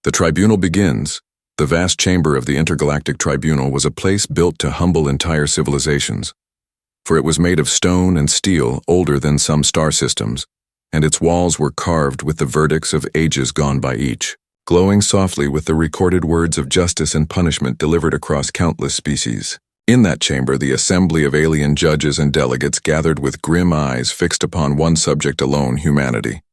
The tribunal begins. The vast chamber of the intergalactic tribunal was a place built to humble entire civilizations. For it was made of stone and steel older than some star systems, and its walls were carved with the verdicts of ages gone by each, glowing softly with the recorded words of justice and punishment delivered across countless species. In that chamber, the assembly of alien judges and delegates gathered with grim eyes fixed upon one subject alone: humanity.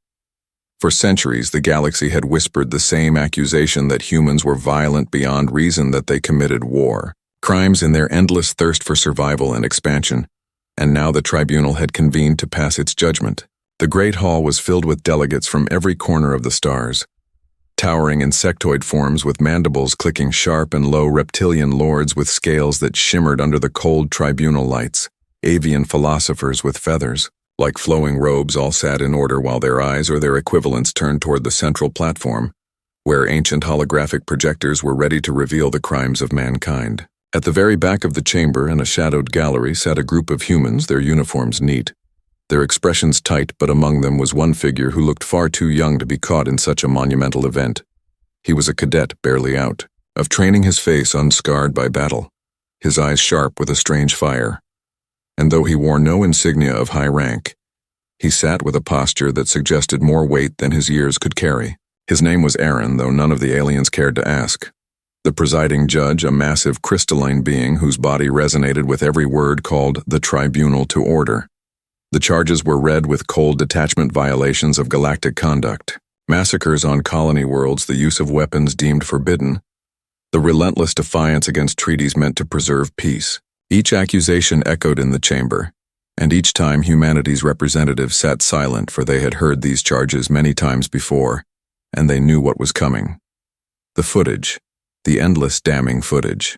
For centuries, the galaxy had whispered the same accusation that humans were violent beyond reason, that they committed war, crimes in their endless thirst for survival and expansion, and now the tribunal had convened to pass its judgment. The great hall was filled with delegates from every corner of the stars. Towering insectoid forms with mandibles clicking sharp and low, reptilian lords with scales that shimmered under the cold tribunal lights, avian philosophers with feathers, like flowing robes, all sat in order while their eyes or their equivalents turned toward the central platform, where ancient holographic projectors were ready to reveal the crimes of mankind. At the very back of the chamber, in a shadowed gallery, sat a group of humans, their uniforms neat, their expressions tight, but among them was one figure who looked far too young to be caught in such a monumental event. He was a cadet barely out of training, his face unscarred by battle, his eyes sharp with a strange fire. And though he wore no insignia of high rank, he sat with a posture that suggested more weight than his years could carry. His name was Aaron, though none of the aliens cared to ask. The presiding judge, a massive crystalline being whose body resonated with every word, called the tribunal to order. The charges were read with cold detachment: violations of galactic conduct, massacres on colony worlds, the use of weapons deemed forbidden, the relentless defiance against treaties meant to preserve peace. Each accusation echoed in the chamber, and each time humanity's representatives sat silent, for they had heard these charges many times before, and they knew what was coming. The footage, the endless damning footage.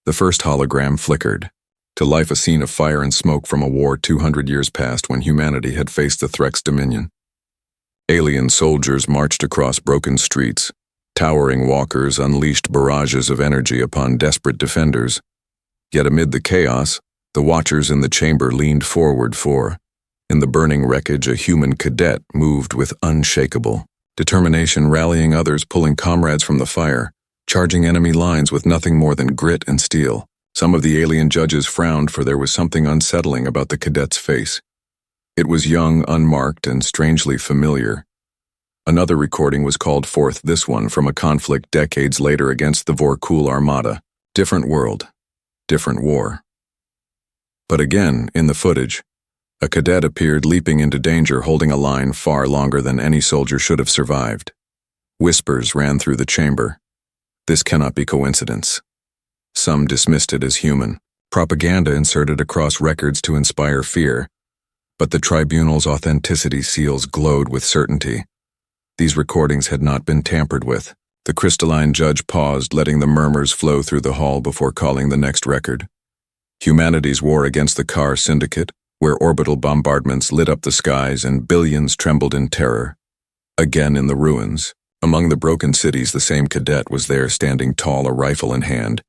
The first hologram flickered to life, a scene of fire and smoke from a war 200 years past, when humanity had faced the Threx dominion. Alien soldiers marched across broken streets. Towering walkers unleashed barrages of energy upon desperate defenders. Yet amid the chaos, the watchers in the chamber leaned forward, for, in the burning wreckage, a human cadet moved with unshakable determination, rallying others, pulling comrades from the fire, charging enemy lines with nothing more than grit and steel. Some of the alien judges frowned, for there was something unsettling about the cadet's face. It was young, unmarked, and strangely familiar. Another recording was called forth, this one from a conflict decades later against the Vorkul Armada. Different world, different war. But again, in the footage, a cadet appeared leaping into danger, holding a line far longer than any soldier should have survived. Whispers ran through the chamber. This cannot be coincidence. Some dismissed it as human propaganda inserted across records to inspire fear, but the tribunal's authenticity seals glowed with certainty. These recordings had not been tampered with. The crystalline judge paused, letting the murmurs flow through the hall before calling the next record. Humanity's war against the Car Syndicate, where orbital bombardments lit up the skies and billions trembled in terror. Again in the ruins, among the broken cities, the same cadet was there, standing tall, a rifle in hand,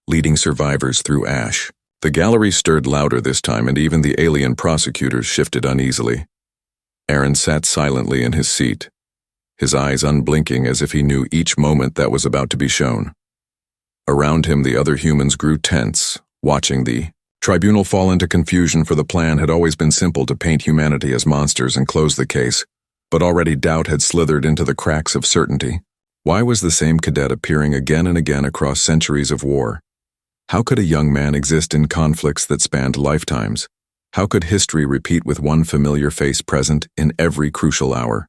leading survivors through ash. The gallery stirred louder this time, and even the alien prosecutors shifted uneasily. Aaron sat silently in his seat, his eyes unblinking, as if he knew each moment that was about to be shown. Around him, the other humans grew tense, watching the tribunal fall into confusion, for the plan had always been simple: to paint humanity as monsters and close the case. But already doubt had slithered into the cracks of certainty. Why was the same cadet appearing again and again across centuries of war? How could a young man exist in conflicts that spanned lifetimes? How could history repeat with one familiar face present in every crucial hour?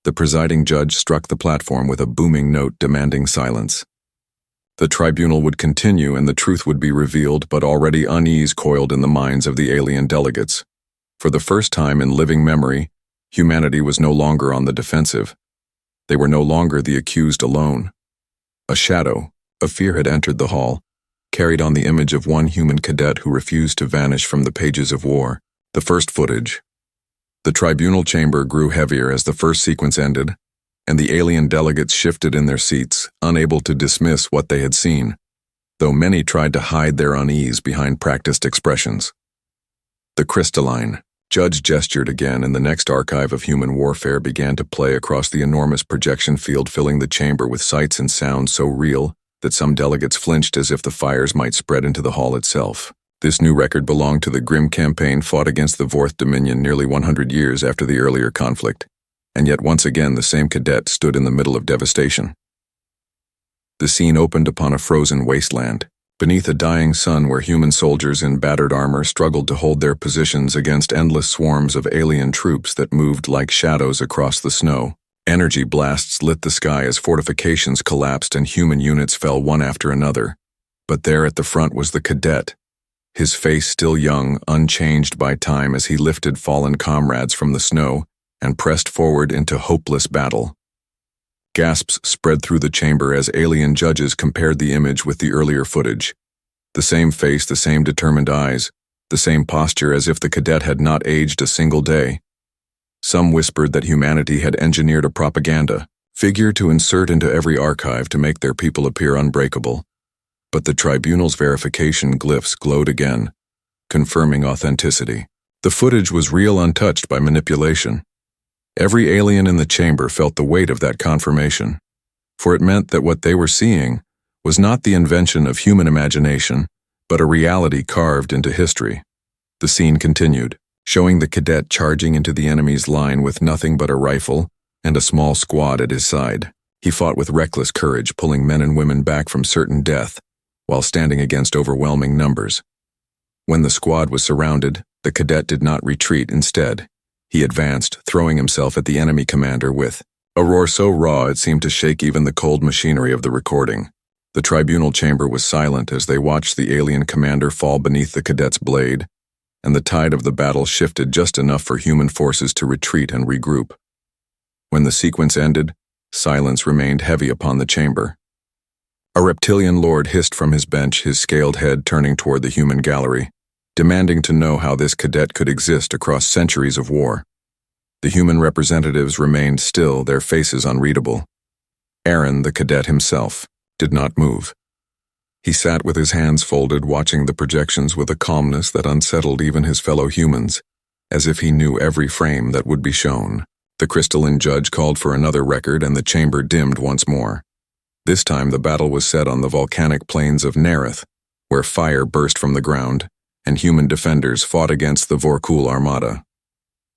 The presiding judge struck the platform with a booming note demanding silence. The tribunal would continue and the truth would be revealed, but already unease coiled in the minds of the alien delegates. For the first time in living memory, humanity was no longer on the defensive. They were no longer the accused alone. A shadow, a fear had entered the hall, carried on the image of one human cadet who refused to vanish from the pages of war. The first footage. The tribunal chamber grew heavier as the first sequence ended, and the alien delegates shifted in their seats, unable to dismiss what they had seen, though many tried to hide their unease behind practiced expressions. The crystalline Judge gestured again, and the next archive of human warfare began to play across the enormous projection field, filling the chamber with sights and sounds so real that some delegates flinched as if the fires might spread into the hall itself. This new record belonged to the grim campaign fought against the Vorth Dominion nearly 100 years after the earlier conflict, and yet once again the same cadet stood in the middle of devastation. The scene opened upon a frozen wasteland, beneath a dying sun where human soldiers in battered armor struggled to hold their positions against endless swarms of alien troops that moved like shadows across the snow. Energy blasts lit the sky as fortifications collapsed and human units fell one after another. But there at the front was the cadet, his face still young, unchanged by time as he lifted fallen comrades from the snow and pressed forward into hopeless battle. Gasps spread through the chamber as alien judges compared the image with the earlier footage. The same face, the same determined eyes, the same posture, as if the cadet had not aged a single day. Some whispered that humanity had engineered a propaganda figure to insert into every archive to make their people appear unbreakable. But the tribunal's verification glyphs glowed again, confirming authenticity. The footage was real, untouched by manipulation. Every alien in the chamber felt the weight of that confirmation, for it meant that what they were seeing was not the invention of human imagination, but a reality carved into history. The scene continued, showing the cadet charging into the enemy's line with nothing but a rifle and a small squad at his side. He fought with reckless courage, pulling men and women back from certain death, while standing against overwhelming numbers. When the squad was surrounded, the cadet did not retreat. Instead, he advanced, throwing himself at the enemy commander with a roar so raw it seemed to shake even the cold machinery of the recording. The tribunal chamber was silent as they watched the alien commander fall beneath the cadet's blade, and the tide of the battle shifted just enough for human forces to retreat and regroup. When the sequence ended, silence remained heavy upon the chamber. A reptilian lord hissed from his bench, his scaled head turning toward the human gallery, demanding to know how this cadet could exist across centuries of war. The human representatives remained still, their faces unreadable. Aaron, the cadet himself, did not move. He sat with his hands folded, watching the projections with a calmness that unsettled even his fellow humans, as if he knew every frame that would be shown. The crystalline judge called for another record, and the chamber dimmed once more. This time the battle was set on the volcanic plains of Nerith, where fire burst from the ground, and human defenders fought against the Vorkul armada.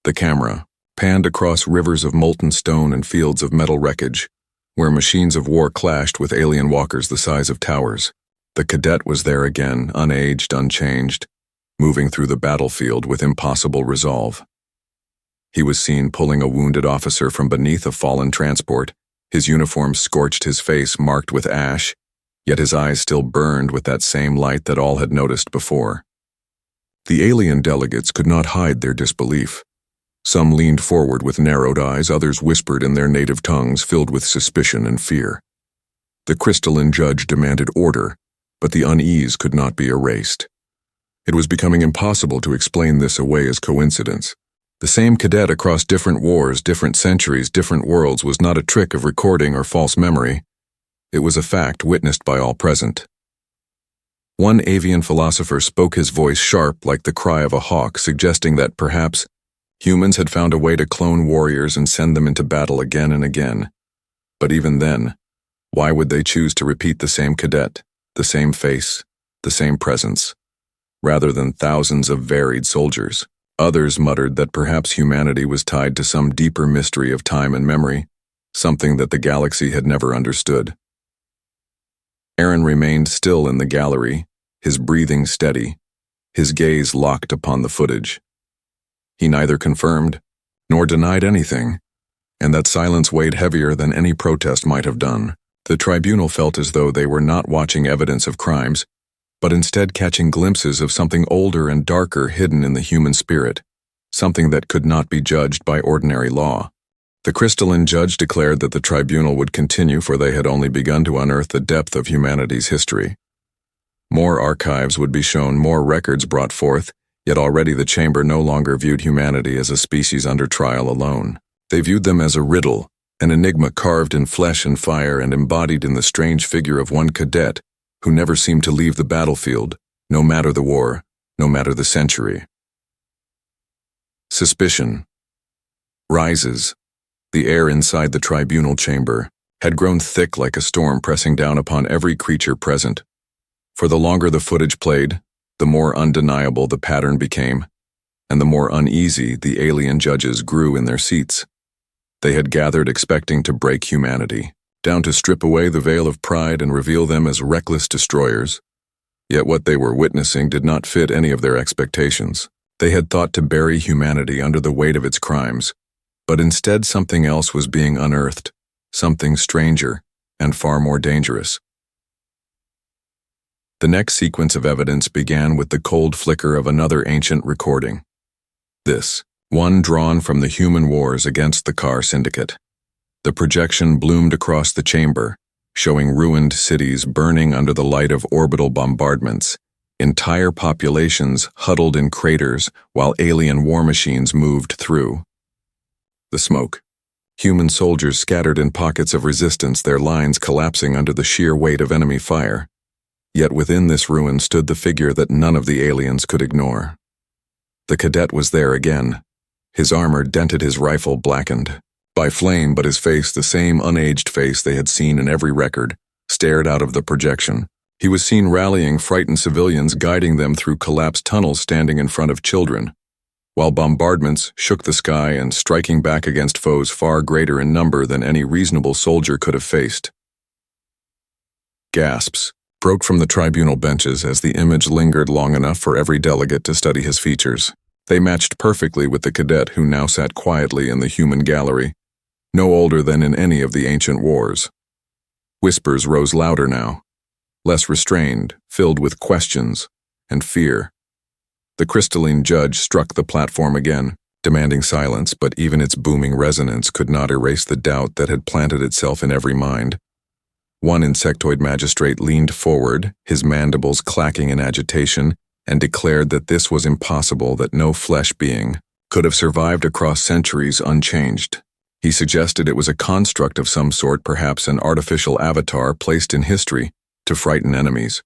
The camera panned across rivers of molten stone and fields of metal wreckage, where machines of war clashed with alien walkers the size of towers. The cadet was there again, unaged, unchanged, moving through the battlefield with impossible resolve. He was seen pulling a wounded officer from beneath a fallen transport. His uniform scorched, his face marked with ash, yet his eyes still burned with that same light that all had noticed before. The alien delegates could not hide their disbelief. Some leaned forward with narrowed eyes, others whispered in their native tongues filled with suspicion and fear. The crystalline judge demanded order, but the unease could not be erased. It was becoming impossible to explain this away as coincidence. The same cadet across different wars, different centuries, different worlds was not a trick of recording or false memory. It was a fact witnessed by all present. One avian philosopher spoke, his voice sharp like the cry of a hawk, suggesting that perhaps humans had found a way to clone warriors and send them into battle again and again. But even then, why would they choose to repeat the same cadet, the same face, the same presence, rather than thousands of varied soldiers? Others muttered that perhaps humanity was tied to some deeper mystery of time and memory, something that the galaxy had never understood. Aaron remained still in the gallery, his breathing steady, his gaze locked upon the footage. He neither confirmed nor denied anything, and that silence weighed heavier than any protest might have done. The tribunal felt as though they were not watching evidence of crimes, but instead catching glimpses of something older and darker hidden in the human spirit, something that could not be judged by ordinary law. The crystalline judge declared that the tribunal would continue, for they had only begun to unearth the depth of humanity's history. More archives would be shown, more records brought forth, yet already the chamber no longer viewed humanity as a species under trial alone. They viewed them as a riddle, an enigma carved in flesh and fire and embodied in the strange figure of one cadet who never seemed to leave the battlefield, no matter the war, no matter the century. Suspicion rises. The air inside the tribunal chamber had grown thick like a storm pressing down upon every creature present. For the longer the footage played, the more undeniable the pattern became, and the more uneasy the alien judges grew in their seats. They had gathered expecting to break humanity, down to strip away the veil of pride and reveal them as reckless destroyers. Yet what they were witnessing did not fit any of their expectations. They had thought to bury humanity under the weight of its crimes, but instead something else was being unearthed, something stranger and far more dangerous. The next sequence of evidence began with the cold flicker of another ancient recording. This, one drawn from the human wars against the Car Syndicate. The projection bloomed across the chamber, showing ruined cities burning under the light of orbital bombardments, entire populations huddled in craters while alien war machines moved through. The smoke. Human soldiers scattered in pockets of resistance, their lines collapsing under the sheer weight of enemy fire. Yet within this ruin stood the figure that none of the aliens could ignore. The cadet was there again. His armor dented, his rifle blackened by flame, but his face, the same unaged face they had seen in every record, stared out of the projection. He was seen rallying frightened civilians, guiding them through collapsed tunnels, standing in front of children, while bombardments shook the sky and striking back against foes far greater in number than any reasonable soldier could have faced. Gasps broke from the tribunal benches as the image lingered long enough for every delegate to study his features. They matched perfectly with the cadet who now sat quietly in the human gallery, no older than in any of the ancient wars. Whispers rose louder now, less restrained, filled with questions and fear. The crystalline judge struck the platform again, demanding silence, but even its booming resonance could not erase the doubt that had planted itself in every mind. One insectoid magistrate leaned forward, his mandibles clacking in agitation, and declared that this was impossible, that no flesh being could have survived across centuries unchanged. He suggested it was a construct of some sort, perhaps an artificial avatar placed in history to frighten enemies.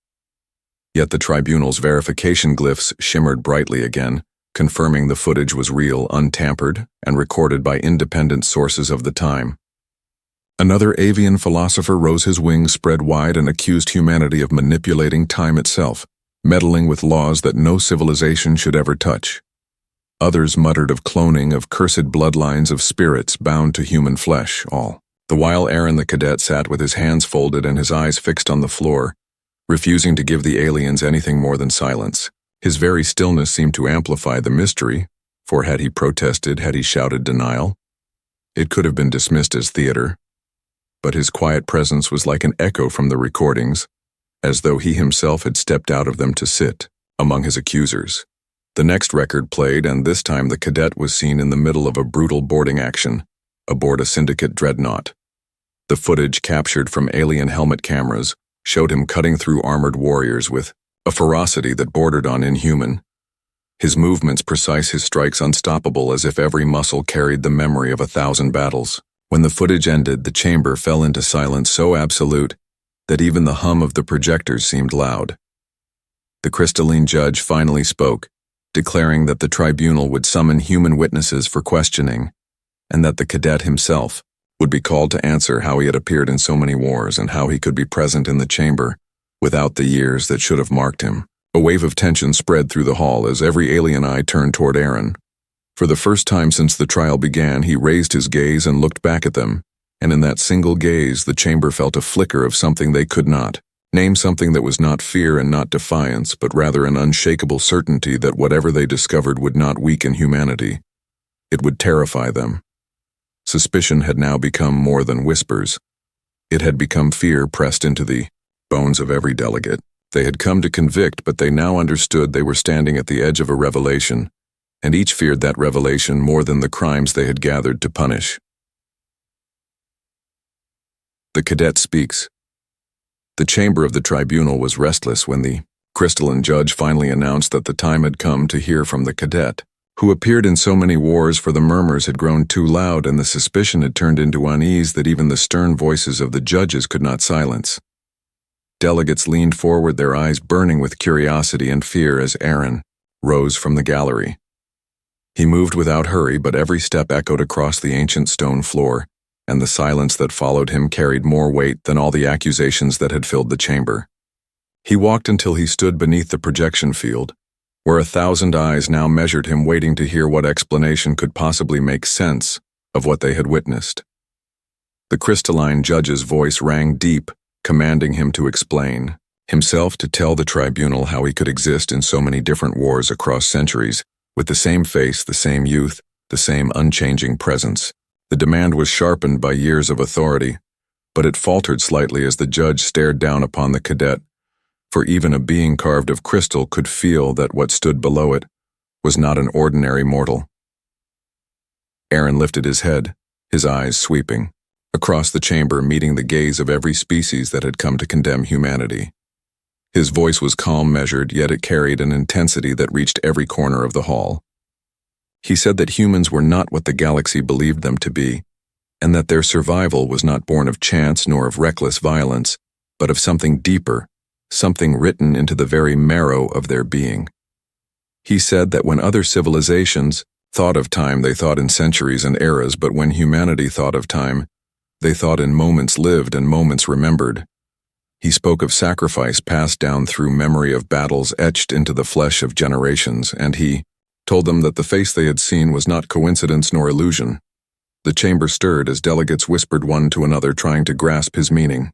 Yet the tribunal's verification glyphs shimmered brightly again, confirming the footage was real, untampered, and recorded by independent sources of the time. Another avian philosopher rose, his wings spread wide, and accused humanity of manipulating time itself, meddling with laws that no civilization should ever touch. Others muttered of cloning, of cursed bloodlines of spirits bound to human flesh, all the while Aaron the cadet sat with his hands folded and his eyes fixed on the floor, refusing to give the aliens anything more than silence. His very stillness seemed to amplify the mystery, for had he protested, had he shouted denial, it could have been dismissed as theater. But his quiet presence was like an echo from the recordings, as though he himself had stepped out of them to sit among his accusers. The next record played, and this time the cadet was seen in the middle of a brutal boarding action, aboard a syndicate dreadnought. The footage captured from alien helmet cameras showed him cutting through armored warriors with a ferocity that bordered on inhuman. His movements precise, his strikes unstoppable, as if every muscle carried the memory of 1,000 battles. When the footage ended, the chamber fell into silence so absolute that even the hum of the projectors seemed loud. The crystalline judge finally spoke, declaring that the tribunal would summon human witnesses for questioning, and that the cadet himself would be called to answer how he had appeared in so many wars and how he could be present in the chamber without the years that should have marked him. A wave of tension spread through the hall as every alien eye turned toward Aaron. For the first time since the trial began, he raised his gaze and looked back at them, and in that single gaze the chamber felt a flicker of something they could not name, something that was not fear and not defiance, but rather an unshakable certainty that whatever they discovered would not weaken humanity. It would terrify them. Suspicion had now become more than whispers. It had become fear pressed into the bones of every delegate. They had come to convict, but they now understood they were standing at the edge of a revelation, and each feared that revelation more than the crimes they had gathered to punish. The cadet speaks. The chamber of the tribunal was restless when the crystalline judge finally announced that the time had come to hear from the cadet, who appeared in so many wars, for the murmurs had grown too loud and the suspicion had turned into unease that even the stern voices of the judges could not silence. Delegates leaned forward, their eyes burning with curiosity and fear, as Aaron rose from the gallery. He moved without hurry, but every step echoed across the ancient stone floor, and the silence that followed him carried more weight than all the accusations that had filled the chamber. He walked until he stood beneath the projection field, where 1,000 eyes now measured him, waiting to hear what explanation could possibly make sense of what they had witnessed. The crystalline judge's voice rang deep, commanding him to explain, himself to tell the tribunal how he could exist in so many different wars across centuries, with the same face, the same youth, the same unchanging presence. The demand was sharpened by years of authority, but it faltered slightly as the judge stared down upon the cadet, for even a being carved of crystal could feel that what stood below it was not an ordinary mortal. Aaron lifted his head, his eyes sweeping across the chamber, meeting the gaze of every species that had come to condemn humanity. His voice was calm, measured, yet it carried an intensity that reached every corner of the hall. He said that humans were not what the galaxy believed them to be, and that their survival was not born of chance nor of reckless violence, but of something deeper, something written into the very marrow of their being. He said that when other civilizations thought of time, they thought in centuries and eras, but when humanity thought of time, they thought in moments lived and moments remembered. He spoke of sacrifice passed down through memory, of battles etched into the flesh of generations, and he told them that the face they had seen was not coincidence nor illusion. The chamber stirred as delegates whispered one to another, trying to grasp his meaning.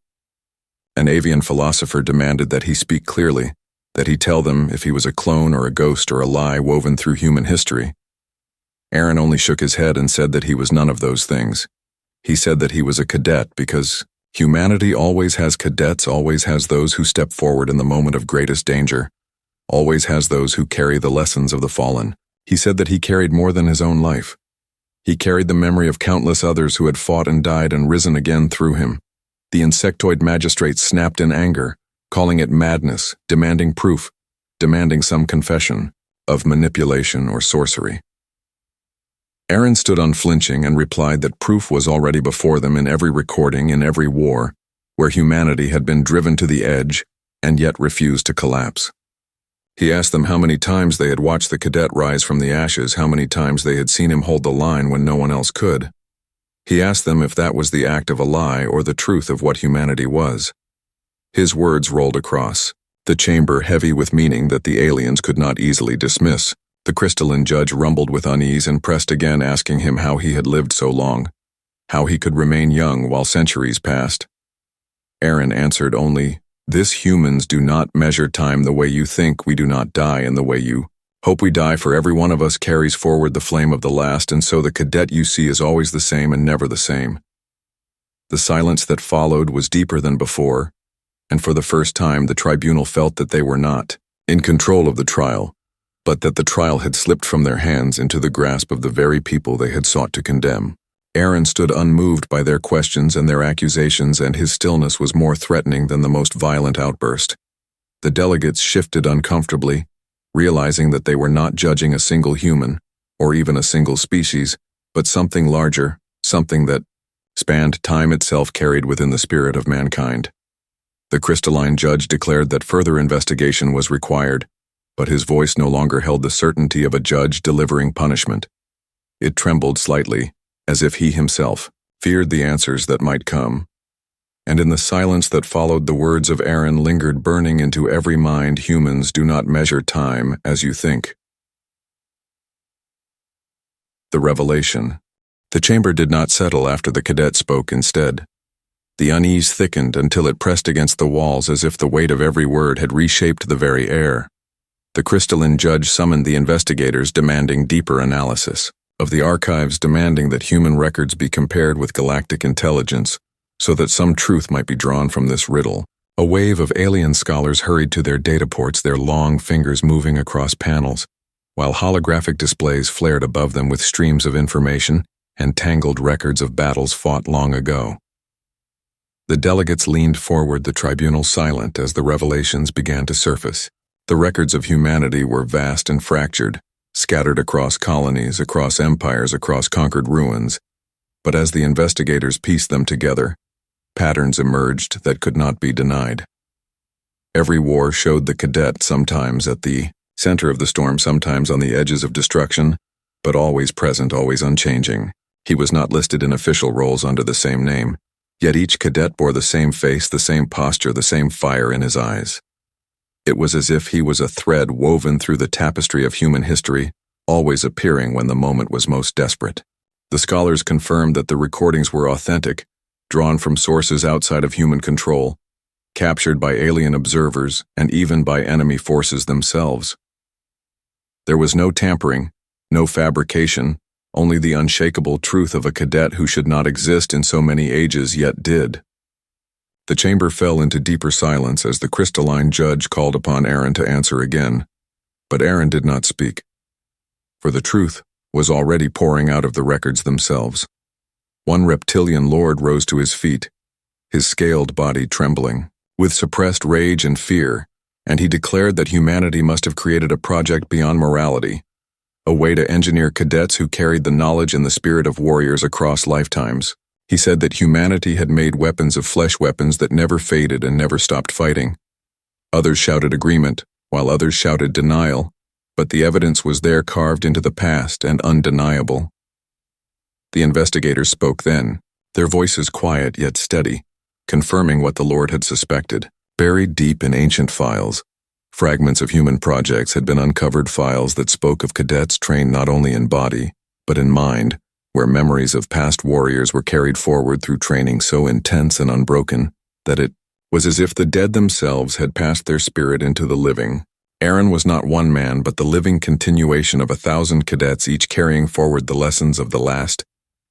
An avian philosopher demanded that he speak clearly, that he tell them if he was a clone or a ghost or a lie woven through human history. Aaron only shook his head and said that he was none of those things. He said that he was a cadet because humanity always has cadets, always has those who step forward in the moment of greatest danger, always has those who carry the lessons of the fallen. He said that he carried more than his own life. He carried the memory of countless others who had fought and died and risen again through him. The insectoid magistrate snapped in anger, calling it madness, demanding proof, demanding some confession of manipulation or sorcery. Aaron stood unflinching and replied that proof was already before them in every recording, in every war, where humanity had been driven to the edge and yet refused to collapse. He asked them how many times they had watched the cadet rise from the ashes, how many times they had seen him hold the line when no one else could. He asked them if that was the act of a lie or the truth of what humanity was. His words rolled across the chamber, heavy with meaning that the aliens could not easily dismiss. The crystalline judge rumbled with unease and pressed again, asking him how he had lived so long, how he could remain young while centuries passed. Aaron answered only, "This humans do not measure time the way you think. We do not die in the way you hope we die, for every one of us carries forward the flame of the last, and so the cadet you see is always the same and never the same." The silence that followed was deeper than before, and for the first time the tribunal felt that they were not in control of the trial, but that the trial had slipped from their hands into the grasp of the very people they had sought to condemn. Aaron stood unmoved by their questions and their accusations, and his stillness was more threatening than the most violent outburst. The delegates shifted uncomfortably, realizing that they were not judging a single human, or even a single species, but something larger, something that spanned time itself, carried within the spirit of mankind. The crystalline judge declared that further investigation was required, but his voice no longer held the certainty of a judge delivering punishment. It trembled slightly, as if he himself feared the answers that might come. And in the silence that followed, the words of Aaron lingered, burning into every mind. Humans do not measure time as you think. The revelation. The chamber did not settle after the cadet spoke. Instead, the unease thickened until it pressed against the walls, as if the weight of every word had reshaped the very air. The crystalline judge summoned the investigators, demanding deeper analysis of the archives, demanding that human records be compared with galactic intelligence, so that some truth might be drawn from this riddle. A wave of alien scholars hurried to their data ports, their long fingers moving across panels, while holographic displays flared above them with streams of information and tangled records of battles fought long ago. The delegates leaned forward, the tribunal silent, as the revelations began to surface. The records of humanity were vast and fractured, scattered across colonies, across empires, across conquered ruins. But as the investigators pieced them together, patterns emerged that could not be denied. Every war showed the cadet, sometimes at the center of the storm, sometimes on the edges of destruction, but always present, always unchanging. He was not listed in official roles under the same name, yet each cadet bore the same face, the same posture, the same fire in his eyes. It was as if he was a thread woven through the tapestry of human history, always appearing when the moment was most desperate. The scholars confirmed that the recordings were authentic, drawn from sources outside of human control, captured by alien observers and even by enemy forces themselves. There was no tampering, no fabrication, only the unshakable truth of a cadet who should not exist in so many ages yet did. The chamber fell into deeper silence as the crystalline judge called upon Aaron to answer again, but Aaron did not speak, for the truth was already pouring out of the records themselves. One reptilian lord rose to his feet, his scaled body trembling with suppressed rage and fear, and he declared that humanity must have created a project beyond morality, a way to engineer cadets who carried the knowledge and the spirit of warriors across lifetimes. He said that humanity had made weapons of flesh, weapons that never faded and never stopped fighting. Others shouted agreement, while others shouted denial, but the evidence was there, carved into the past and undeniable. The investigators spoke then, their voices quiet yet steady, confirming what the Lord had suspected. Buried deep in ancient files, fragments of human projects had been uncovered, files that spoke of cadets trained not only in body, but in mind, where memories of past warriors were carried forward through training so intense and unbroken that it was as if the dead themselves had passed their spirit into the living. Aaron was not one man, but the living continuation of 1,000 cadets, each carrying forward the lessons of the last,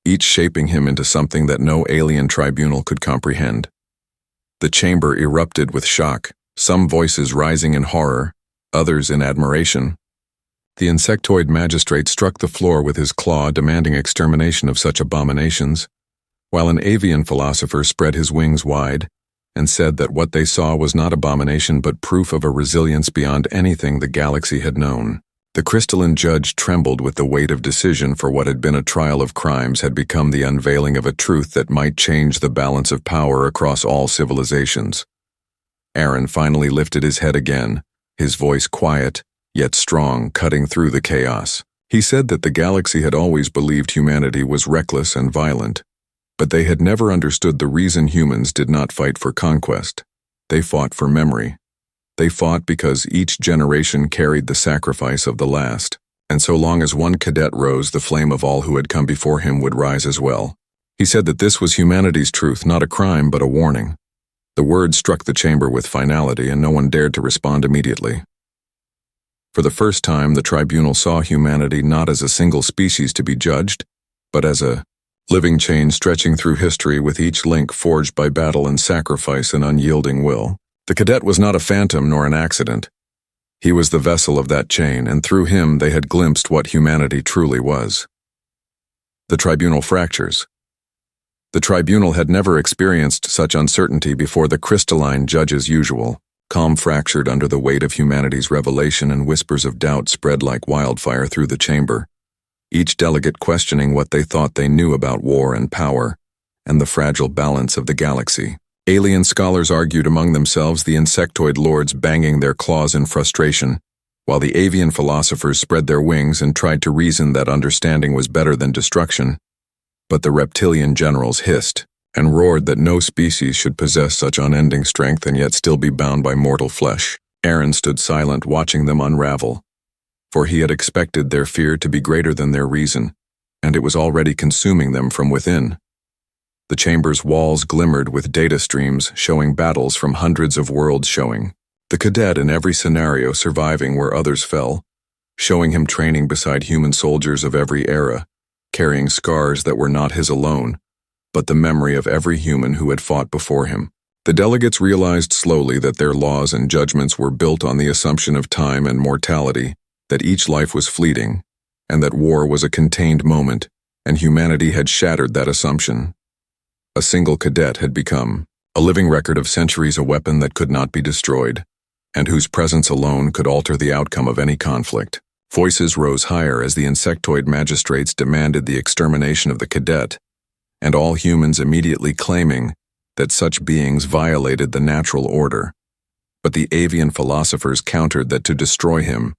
each shaping him into something that no alien tribunal could comprehend. The chamber erupted with shock, some voices rising in horror, others in admiration. The insectoid magistrate struck the floor with his claw, demanding extermination of such abominations, while an avian philosopher spread his wings wide and said that what they saw was not abomination but proof of a resilience beyond anything the galaxy had known. The crystalline judge trembled with the weight of decision, for what had been a trial of crimes had become the unveiling of a truth that might change the balance of power across all civilizations. Aaron finally lifted his head again, his voice quiet, yet strong, cutting through the chaos. He said that the galaxy had always believed humanity was reckless and violent, but they had never understood the reason humans did not fight for conquest. They fought for memory. They fought because each generation carried the sacrifice of the last, and so long as one cadet rose, the flame of all who had come before him would rise as well. He said that this was humanity's truth, not a crime but a warning. The words struck the chamber with finality, and no one dared to respond immediately. For the first time, the tribunal saw humanity not as a single species to be judged, but as a living chain stretching through history, with each link forged by battle and sacrifice and unyielding will. The cadet was not a phantom nor an accident. He was the vessel of that chain, and through him they had glimpsed what humanity truly was. The tribunal fractures. The tribunal had never experienced such uncertainty before. The crystalline judge's usual calm fractured under the weight of humanity's revelation, and whispers of doubt spread like wildfire through the chamber, each delegate questioning what they thought they knew about war and power and the fragile balance of the galaxy. Alien scholars argued among themselves, the insectoid lords banging their claws in frustration, while the avian philosophers spread their wings and tried to reason that understanding was better than destruction. But the reptilian generals hissed and roared that no species should possess such unending strength and yet still be bound by mortal flesh. Aaron stood silent, watching them unravel, for he had expected their fear to be greater than their reason, and it was already consuming them from within. The chamber's walls glimmered with data streams showing battles from hundreds of worlds, showing the cadet in every scenario surviving where others fell, showing him training beside human soldiers of every era, carrying scars that were not his alone, but the memory of every human who had fought before him. The delegates realized slowly that their laws and judgments were built on the assumption of time and mortality, that each life was fleeting, and that war was a contained moment, and humanity had shattered that assumption. A single cadet had become a living record of centuries, a weapon that could not be destroyed, and whose presence alone could alter the outcome of any conflict. Voices rose higher as the insectoid magistrates demanded the extermination of the cadet, and all humans immediately claiming that such beings violated the natural order. But the avian philosophers countered that to destroy him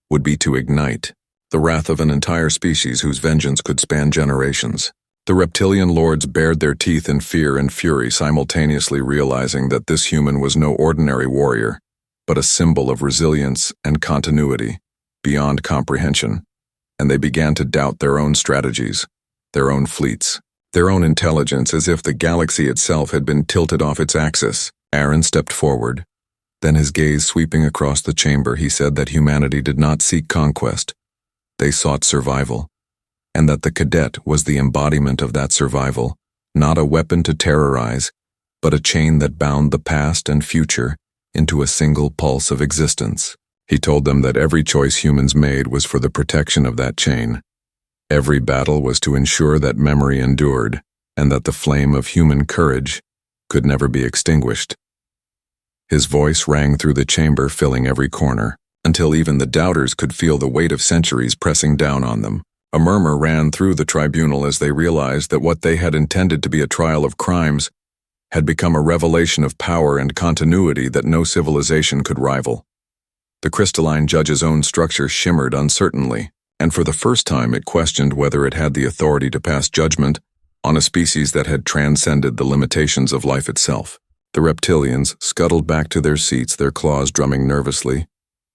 would be to ignite the wrath of an entire species whose vengeance could span generations. The reptilian lords bared their teeth in fear and fury, simultaneously realizing that this human was no ordinary warrior, but a symbol of resilience and continuity, beyond comprehension, and they began to doubt their own strategies, their own fleets, their own intelligence, as if the galaxy itself had been tilted off its axis. Aaron stepped forward. Then, his gaze sweeping across the chamber, he said that humanity did not seek conquest. They sought survival, and that the Cadet was the embodiment of that survival, not a weapon to terrorize, but a chain that bound the past and future into a single pulse of existence. He told them that every choice humans made was for the protection of that chain. Every battle was to ensure that memory endured, and that the flame of human courage could never be extinguished. His voice rang through the chamber, filling every corner, until even the doubters could feel the weight of centuries pressing down on them. A murmur ran through the tribunal as they realized that what they had intended to be a trial of crimes had become a revelation of power and continuity that no civilization could rival. The crystalline judge's own structure shimmered uncertainly, and for the first time it questioned whether it had the authority to pass judgment on a species that had transcended the limitations of life itself. The reptilians scuttled back to their seats, their claws drumming nervously,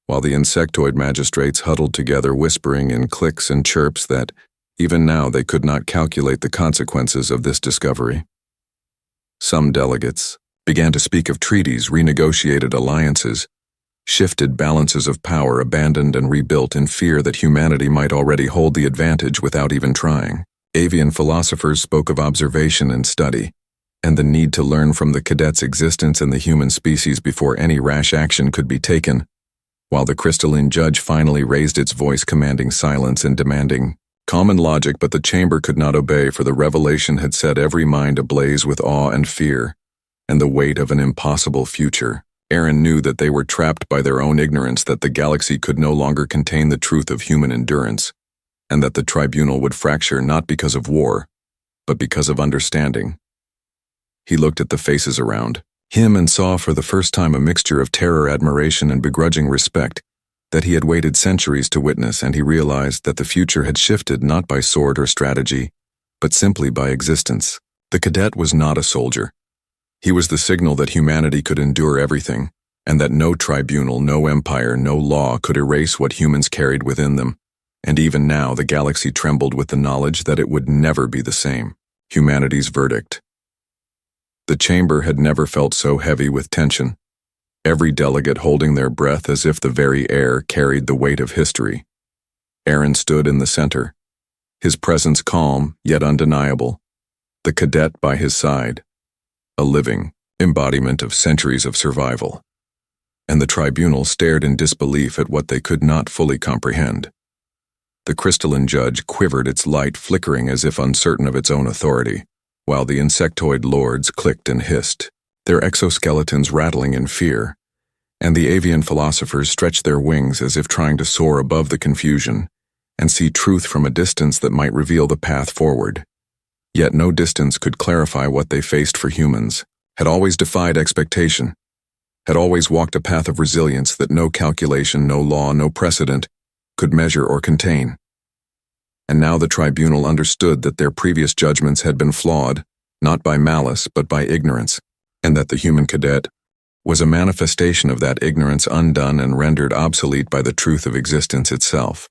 while the insectoid magistrates huddled together, whispering in clicks and chirps that, even now, they could not calculate the consequences of this discovery. Some delegates began to speak of treaties, renegotiated alliances, shifted balances of power, abandoned and rebuilt in fear that humanity might already hold the advantage without even trying. Avian philosophers spoke of observation and study, and the need to learn from the Cadet's existence and the human species before any rash action could be taken, while the crystalline judge finally raised its voice, commanding silence and demanding common logic. But the chamber could not obey, for the revelation had set every mind ablaze with awe and fear, and the weight of an impossible future. Aaron knew that they were trapped by their own ignorance, that the galaxy could no longer contain the truth of human endurance, and that the tribunal would fracture not because of war, but because of understanding. He looked at the faces around him and saw for the first time a mixture of terror, admiration, and begrudging respect that he had waited centuries to witness, and he realized that the future had shifted not by sword or strategy, but simply by existence. The Cadet was not a soldier. He was the signal that humanity could endure everything, and that no tribunal, no empire, no law could erase what humans carried within them. And even now the galaxy trembled with the knowledge that it would never be the same. Humanity's verdict. The chamber had never felt so heavy with tension, every delegate holding their breath as if the very air carried the weight of history. Aaron stood in the center, his presence calm yet undeniable, the Cadet by his side, a living embodiment of centuries of survival. And the tribunal stared in disbelief at what they could not fully comprehend. The crystalline judge quivered, its light flickering as if uncertain of its own authority, while the insectoid lords clicked and hissed, their exoskeletons rattling in fear, and the avian philosophers stretched their wings as if trying to soar above the confusion and see truth from a distance that might reveal the path forward. Yet no distance could clarify what they faced, for humans had always defied expectation, had always walked a path of resilience that no calculation, no law, no precedent could measure or contain. And now the tribunal understood that their previous judgments had been flawed, not by malice but by ignorance, and that the human Cadet was a manifestation of that ignorance, undone and rendered obsolete by the truth of existence itself.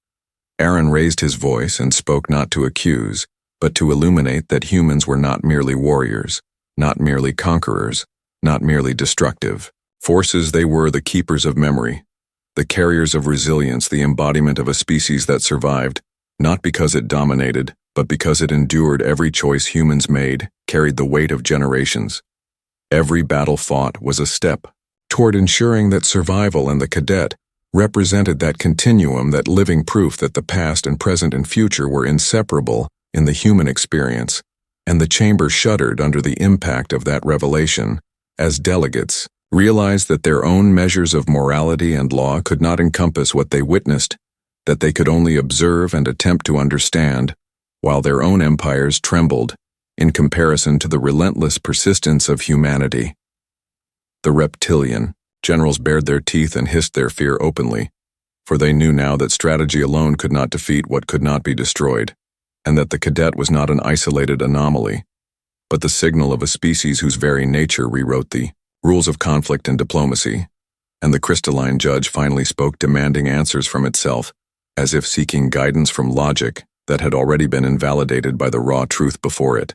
Aaron raised his voice and spoke, not to accuse, but to illuminate that humans were not merely warriors, not merely conquerors, not merely destructive forces. They were the keepers of memory, the carriers of resilience, the embodiment of a species that survived, not because it dominated, but because it endured. Every choice humans made carried the weight of generations. Every battle fought was a step toward ensuring that survival, and the Cadet represented that continuum, that living proof that the past and present and future were inseparable in the human experience. And the chamber shuddered under the impact of that revelation, as delegates realized that their own measures of morality and law could not encompass what they witnessed, that they could only observe and attempt to understand, while their own empires trembled in comparison to the relentless persistence of humanity. The reptilian generals bared their teeth and hissed their fear openly, For they knew now that strategy alone could not defeat what could not be destroyed, and that the Cadet was not an isolated anomaly, but the signal of a species whose very nature rewrote the rules of conflict and diplomacy. And the crystalline judge finally spoke, demanding answers from itself, as if seeking guidance from logic that had already been invalidated by the raw truth before it.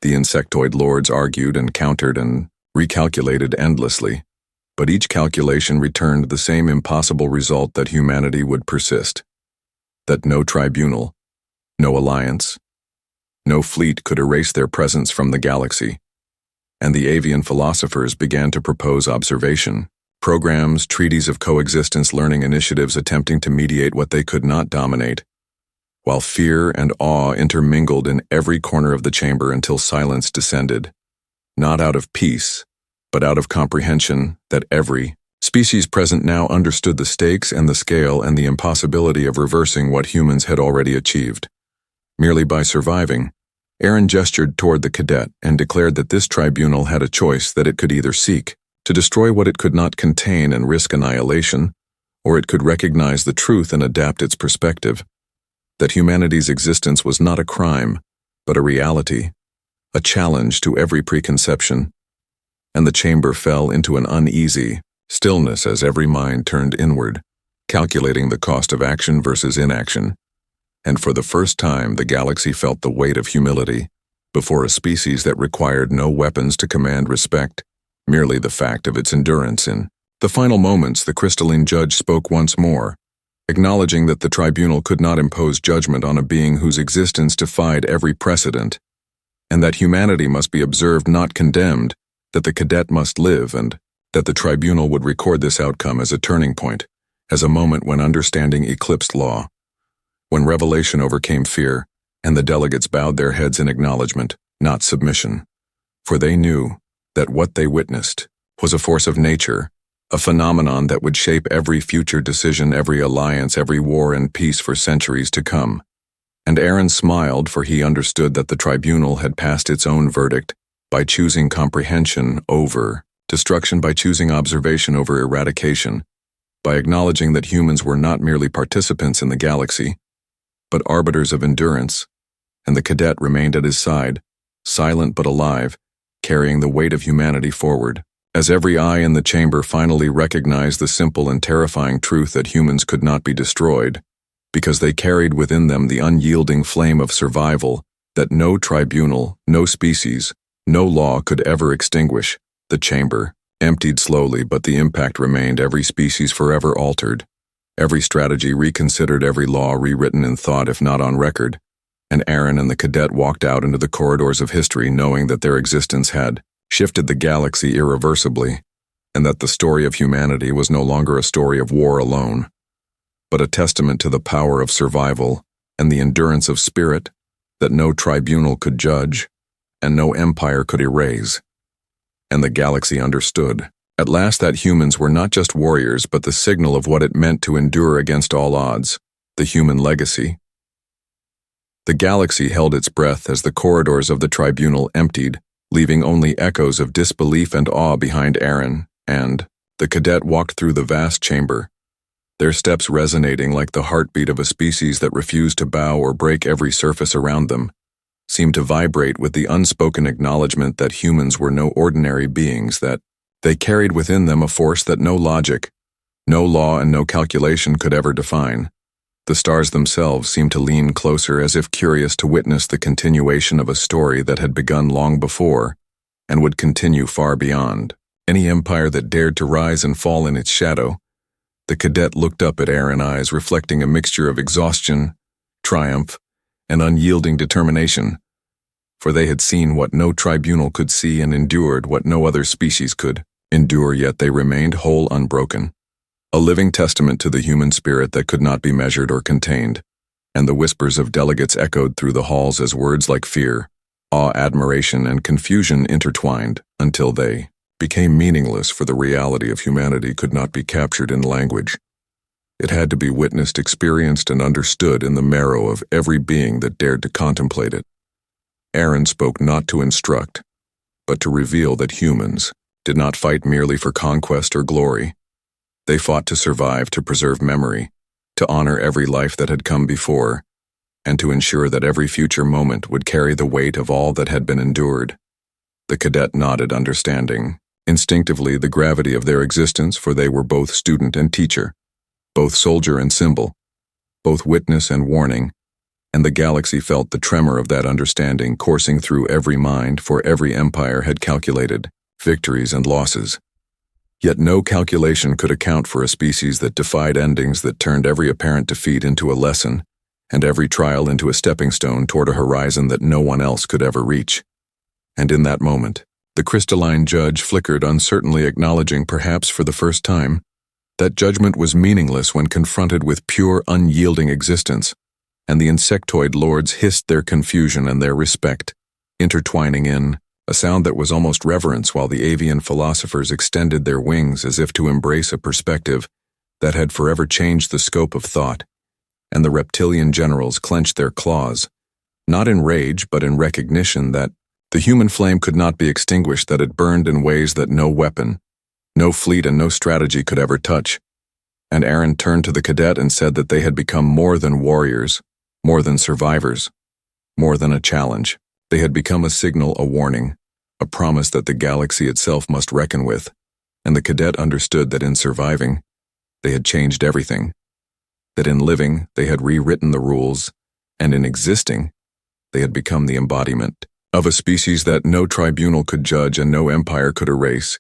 The insectoid lords argued and countered and recalculated endlessly, but each calculation returned the same impossible result: that humanity would persist, that no tribunal, no alliance, no fleet could erase their presence from the galaxy. And the avian philosophers began to propose observation programs, treaties of coexistence, learning initiatives attempting to mediate what they could not dominate, while fear and awe intermingled in every corner of the chamber until silence descended, not out of peace, but out of comprehension that every species present now understood the stakes and the scale and the impossibility of reversing what humans had already achieved. Merely by surviving, Aaron gestured toward the Cadet and declared that this tribunal had a choice: that it could either seek to destroy what it could not contain and risk annihilation, or it could recognize the truth and adapt its perspective, that humanity's existence was not a crime, but a reality, a challenge to every preconception. And the chamber fell into an uneasy stillness as every mind turned inward, calculating the cost of action versus inaction. And for the first time, the galaxy felt the weight of humility before a species that required no weapons to command respect, merely the fact of its endurance. In the final moments, the crystalline judge spoke once more, acknowledging that the tribunal could not impose judgment on a being whose existence defied every precedent, and that humanity must be observed, not condemned, that the Cadet must live, and that the tribunal would record this outcome as a turning point, as a moment when understanding eclipsed law, when revelation overcame fear, and the delegates bowed their heads in acknowledgement, not submission. For they knew that what they witnessed was a force of nature, a phenomenon that would shape every future decision, every alliance, every war and peace for centuries to come. And Aaron smiled, for he understood that the tribunal had passed its own verdict by choosing comprehension over destruction, by choosing observation over eradication, by acknowledging that humans were not merely participants in the galaxy, but arbiters of endurance. And the Cadet remained at his side, silent but alive, carrying the weight of humanity forward, as every eye in the chamber finally recognized the simple and terrifying truth that humans could not be destroyed, because they carried within them the unyielding flame of survival that no tribunal, no species, no law could ever extinguish. The chamber emptied slowly, but the impact remained: every species forever altered, every strategy reconsidered, every law rewritten in thought if not on record. And Aaron and the Cadet walked out into the corridors of history, knowing that their existence had shifted the galaxy irreversibly, and that the story of humanity was no longer a story of war alone, but a testament to the power of survival and the endurance of spirit that no tribunal could judge and no empire could erase. And the galaxy understood, at last, that humans were not just warriors, but the signal of what it meant to endure against all odds, the human legacy. The galaxy held its breath as the corridors of the tribunal emptied, leaving only echoes of disbelief and awe behind Aaron and the Cadet walked through the vast chamber, their steps resonating like the heartbeat of a species that refused to bow or break. Every surface around them seemed to vibrate with the unspoken acknowledgement that humans were no ordinary beings, that they carried within them a force that no logic, no law, and no calculation could ever define. The stars themselves seemed to lean closer, as if curious to witness the continuation of a story that had begun long before and would continue far beyond any empire that dared to rise and fall in its shadow. The Cadet looked up at Aaron, eyes reflecting a mixture of exhaustion, triumph, and unyielding determination, for they had seen what no tribunal could see and endured what no other species could endure, yet they remained whole, unbroken, a living testament to the human spirit that could not be measured or contained. And the whispers of delegates echoed through the halls as words like fear, awe, admiration, and confusion intertwined until they became meaningless, for the reality of humanity could not be captured in language. It had to be witnessed, experienced, and understood in the marrow of every being that dared to contemplate it. Aaron spoke not to instruct, but to reveal that humans did not fight merely for conquest or glory. They fought to survive, to preserve memory, to honor every life that had come before, and to ensure that every future moment would carry the weight of all that had been endured. The cadet nodded, understanding instinctively the gravity of their existence, for they were both student and teacher, both soldier and symbol, both witness and warning, and the galaxy felt the tremor of that understanding coursing through every mind, for every empire had calculated victories and losses. Yet no calculation could account for a species that defied endings, that turned every apparent defeat into a lesson, and every trial into a stepping stone toward a horizon that no one else could ever reach. And in that moment, the crystalline judge flickered uncertainly, acknowledging, perhaps for the first time, that judgment was meaningless when confronted with pure, unyielding existence, and the insectoid lords hissed their confusion and their respect, intertwining in a sound that was almost reverence, while the avian philosophers extended their wings as if to embrace a perspective that had forever changed the scope of thought, and the reptilian generals clenched their claws, not in rage but in recognition that the human flame could not be extinguished, that it burned in ways that no weapon, no fleet and no strategy could ever touch. And Aaron turned to the cadet and said that they had become more than warriors, more than survivors, more than a challenge. They had become a signal, a warning, a promise that the galaxy itself must reckon with, and the cadet understood that in surviving, they had changed everything, that in living, they had rewritten the rules, and in existing, they had become the embodiment of a species that no tribunal could judge and no empire could erase.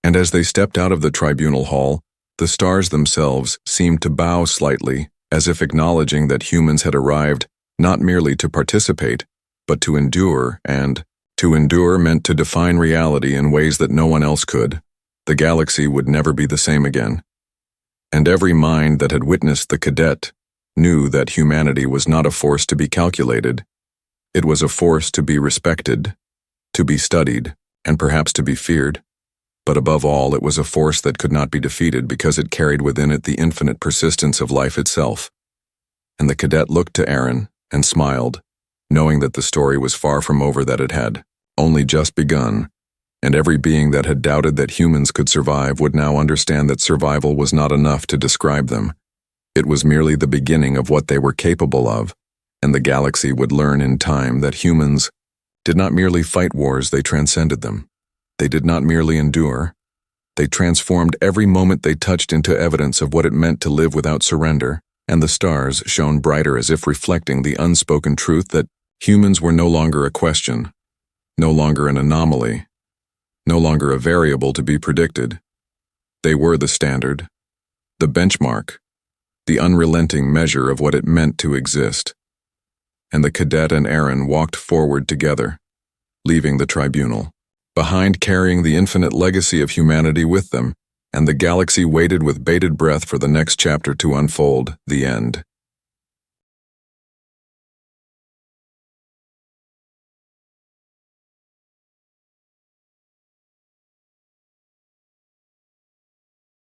And as they stepped out of the tribunal hall, the stars themselves seemed to bow slightly, as if acknowledging that humans had arrived not merely to participate, but to endure, and to endure meant to define reality in ways that no one else could. The galaxy would never be the same again. And every mind that had witnessed the cadet knew that humanity was not a force to be calculated. It was a force to be respected, to be studied, and perhaps to be feared. But above all, it was a force that could not be defeated because it carried within it the infinite persistence of life itself. And the cadet looked to Aaron and smiled, knowing that the story was far from over, that it had only just begun, and every being that had doubted that humans could survive would now understand that survival was not enough to describe them. It was merely the beginning of what they were capable of, and the galaxy would learn in time that humans did not merely fight wars, they transcended them. They did not merely endure. They transformed every moment they touched into evidence of what it meant to live without surrender, and the stars shone brighter as if reflecting the unspoken truth that humans were no longer a question, no longer an anomaly, no longer a variable to be predicted. They were the standard, the benchmark, the unrelenting measure of what it meant to exist. And the cadet and Aaron walked forward together, leaving the tribunal behind, carrying the infinite legacy of humanity with them, and the galaxy waited with bated breath for the next chapter to unfold, the end.